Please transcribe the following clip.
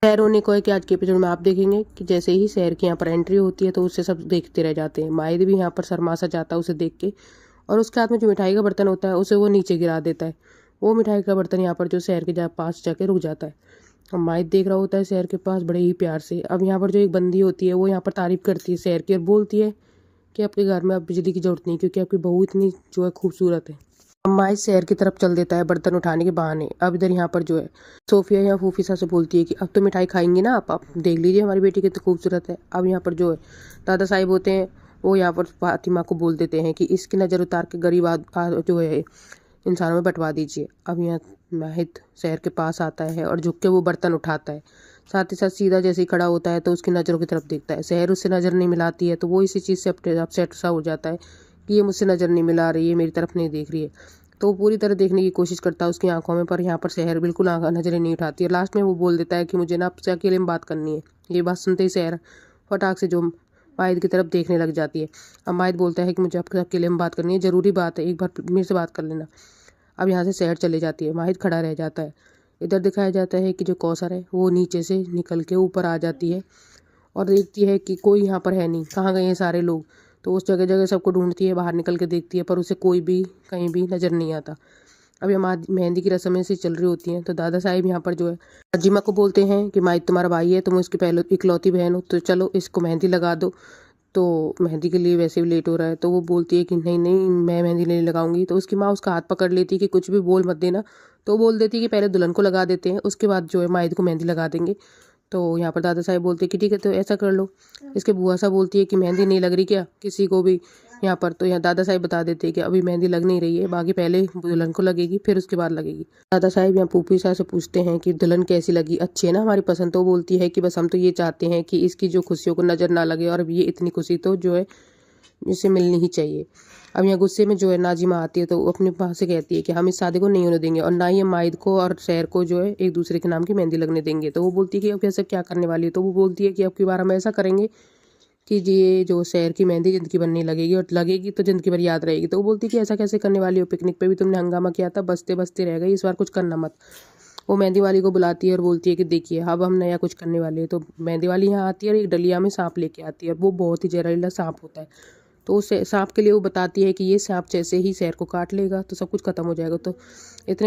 शहर होने को है कि आज के एपिसोड में आप देखेंगे कि जैसे ही शहर की यहाँ पर एंट्री होती है तो उससे सब देखते रह जाते हैं। माहिद भी यहाँ पर शर्मा-सा जाता है उसे देख के, और उसके हाथ में जो मिठाई का बर्तन होता है उसे वो नीचे गिरा देता है। वो मिठाई का बर्तन यहाँ पर जो शहर के पास जाके रुक जाता है। अब माहिद देख रहा होता है शहर के पास बड़े ही प्यार से। अब यहाँ पर जो एक बंदी होती है वो यहाँ पर तारीफ करती है शहर की और बोलती है कि आपके घर में अब बिजली की जरूरत नहीं, क्योंकि आपकी बहू इतनी जो है खूबसूरत है। माइस शहर की तरफ चल देता है बर्तन उठाने के बहाने। अब इधर यहाँ पर जो है सोफिया या फूफीसा से बोलती है कि अब तो मिठाई खाएंगी ना आप देख लीजिए हमारी बेटी कितनी खूबसूरत है। अब यहाँ पर जो है दादा साहिब होते हैं वो यहाँ पर फातिमा को बोल देते हैं कि इसकी नज़र उतार के गरीब जो है इंसानों में बंटवा दीजिए। अब यहाँ माहिद शहर के पास आता है और झुक के वो बर्तन उठाता है। साथ ही साथ सीधा जैसे ही खड़ा होता है तो उसकी नज़रों की तरफ देखता है। शहर उससे नज़र नहीं मिलाती है तो वो इसी चीज़ से अपसेट सा हो जाता है कि ये मुझसे नज़र नहीं मिला रही है, मेरी तरफ नहीं देख रही है। तो वो पूरी तरह देखने की कोशिश करता है उसकी आंखों में, पर यहाँ पर शहर बिल्कुल नज़रें नहीं उठाती है। लास्ट में वो बोल देता है कि मुझे ना आपसे अकेले में बात करनी है। ये बात सुनते ही शहर फटाक से जो माहिद की तरफ देखने लग जाती है। अब माहिद बोलता है कि मुझे आपके अकेले में बात करनी है, ज़रूरी बात है, एक बार मेरे से बात कर लेना। अब यहाँ से शहर चले जाती है, माहिद खड़ा रह जाता है। इधर दिखाया जाता है कि जो कौसर है वो नीचे से निकल के ऊपर आ जाती है और देखती है कि कोई यहाँ पर है नहीं, कहाँ गए हैं सारे लोग। तो उस जगह जगह सबको ढूंढती है, बाहर निकल के देखती है, पर उसे कोई भी कहीं भी नज़र नहीं आता। अब ये मेहंदी की रस्में से चल रही होती हैं तो दादा साहिब यहाँ पर जो है अजीमा को बोलते हैं कि माहिद तुम्हारा भाई है, तुम उसकी पहले इकलौती बहन हो, तो चलो इसको मेहंदी लगा दो। तो मेहंदी के लिए वैसे भी लेट हो रहा है तो वो बोलती है कि नहीं नहीं मैं मेहंदी नहीं लगाऊंगी। तो उसकी माँ उसका हाथ पकड़ लेती है कि कुछ भी बोल मत देना। तो बोल देती है कि पहले दुल्हन को लगा देते हैं, उसके बाद जो है माहिद को मेहंदी लगा देंगे। तो यहाँ पर दादा साहब बोलते हैं कि ठीक है तो ऐसा कर लो। इसके बुआ साहब बोलती है कि मेहंदी नहीं लग रही क्या किसी को भी यहाँ पर। तो यहाँ दादा साहब बता देते हैं कि अभी मेहंदी लग नहीं रही है, बाकी पहले दुल्हन को लगेगी फिर उसके बाद लगेगी। दादा साहब यहाँ फूफी साहब से पूछते हैं कि दुल्हन कैसी लगी, अच्छी है ना हमारी पसंद। तो बोलती है कि बस हम तो ये चाहते हैं कि इसकी जो खुशियों को नज़र ना लगे, और ये इतनी खुशी तो जो है इसे मिलनी ही चाहिए। अब यहाँ गुस्से में जो है नाजिमा आती है तो वो अपने पास से कहती है कि हम इस शादी को नहीं होने देंगे और ना ही हम माहिद को और शहर को जो है एक दूसरे के नाम की मेहंदी लगने देंगे। तो वो बोलती है कि अब कैसे क्या करने वाली है। तो वो बोलती है कि अब की बार हम ऐसा करेंगे कि ये जो शहर की मेहंदी ज़िंदगी भर नहीं लगेगी, और लगेगी तो ज़िंदगी भर याद रहेगी। तो वो बोलती है कि ऐसा कैसे करने वाली हो, पिकनिक पे भी तुमने हंगामा किया था, बसते बसते रह गई, इस बार कुछ करना मत। वो मेहंदी वाली को बुलाती है और बोलती है कि देखिए अब हम नया कुछ करने वाले हैं। तो मेहंदी वाली यहाँ आती है और एक डलिया में सांप लेके आती है और वो बहुत ही जहरीला सांप होता है। तो उस सांप के लिए वो बताती है कि ये सांप जैसे ही शहर को काट लेगा तो सब कुछ खत्म हो जाएगा। तो इतने